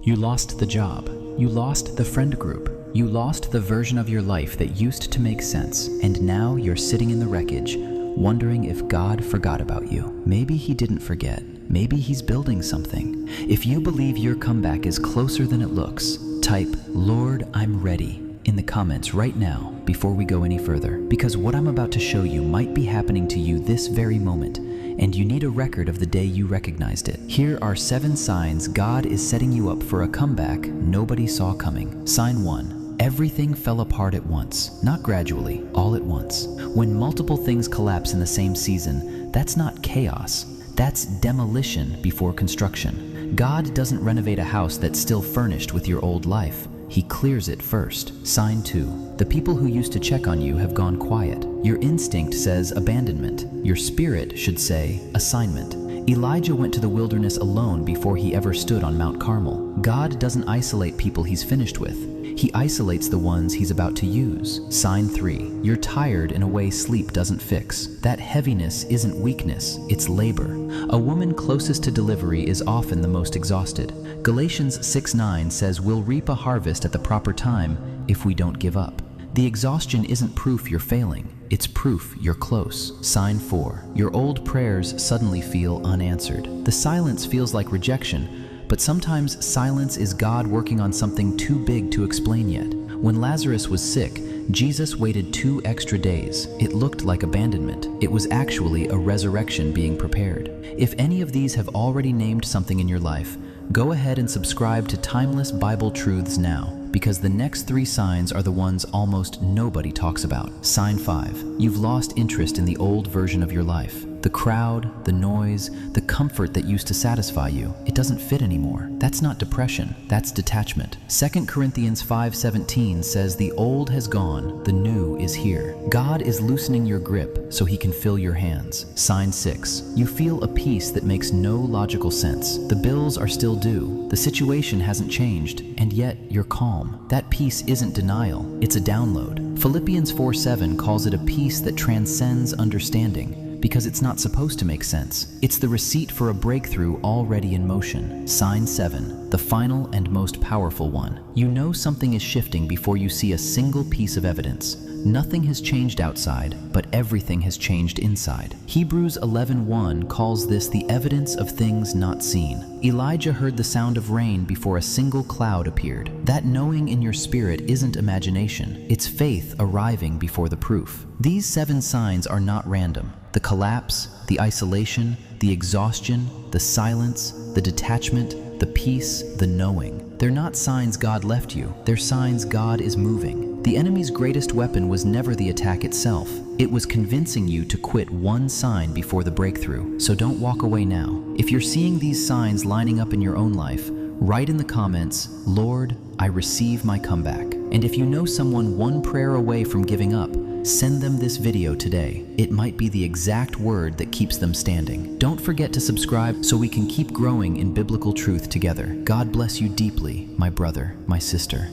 You lost the job. You lost the friend group. You lost the version of your life that used to make sense, and now you're sitting in the wreckage, wondering if God forgot about you. Maybe he didn't forget. Maybe he's building something. If you believe your comeback is closer than it looks, type, "Lord, I'm ready," in the comments right now before we go any further, because what I'm about to show you might be happening to you this very moment, and you need a record of the day you recognized it. Here are 7 signs God is setting you up for a comeback nobody saw coming. Sign 1. Everything fell apart at once, not gradually, all at once. When multiple things collapse in the same season, that's not chaos, that's demolition before construction. God doesn't renovate a house that's still furnished with your old life. He clears it first. Sign 2. The people who used to check on you have gone quiet. Your instinct says abandonment. Your spirit should say assignment. Elijah went to the wilderness alone before he ever stood on Mount Carmel. God doesn't isolate people he's finished with. He isolates the ones he's about to use. Sign 3. You're tired in a way sleep doesn't fix. That heaviness isn't weakness, it's labor. A woman closest to delivery is often the most exhausted. Galatians 6:9 says we'll reap a harvest at the proper time if we don't give up. The exhaustion isn't proof you're failing, it's proof you're close. Sign 4. Your old prayers suddenly feel unanswered. The silence feels like rejection, but sometimes silence is God working on something too big to explain yet. When Lazarus was sick, Jesus waited 2 extra days. It looked like abandonment. It was actually a resurrection being prepared. If any of these have already named something in your life, go ahead and subscribe to Timeless Bible Truths now, because the next 3 signs are the ones almost nobody talks about. Sign 5. You've lost interest in the old version of your life. The crowd, the noise, the comfort that used to satisfy you, it doesn't fit anymore. That's not depression, that's detachment. 2 Corinthians 5:17 says the old has gone, the new is here. God is loosening your grip so he can fill your hands. Sign 6. You feel a peace that makes no logical sense. The bills are still due, the situation hasn't changed, and yet you're calm. That peace isn't denial, it's a download. Philippians 4:7 calls it a peace that transcends understanding, because it's not supposed to make sense. It's the receipt for a breakthrough already in motion. Sign 7, the final and most powerful one. You know something is shifting before you see a single piece of evidence. Nothing has changed outside, but everything has changed inside. Hebrews 11:1 calls this the evidence of things not seen. Elijah heard the sound of rain before a single cloud appeared. That knowing in your spirit isn't imagination, it's faith arriving before the proof. These 7 signs are not random. The collapse, the isolation, the exhaustion, the silence, the detachment, the peace, the knowing. They're not signs God left you, they're signs God is moving. The enemy's greatest weapon was never the attack itself. It was convincing you to quit one sign before the breakthrough. So don't walk away now. If you're seeing these signs lining up in your own life, write in the comments, "Lord, I receive my comeback." And if you know someone one prayer away from giving up, send them this video today. It might be the exact word that keeps them standing. Don't forget to subscribe so we can keep growing in biblical truth together. God bless you deeply, my brother, my sister.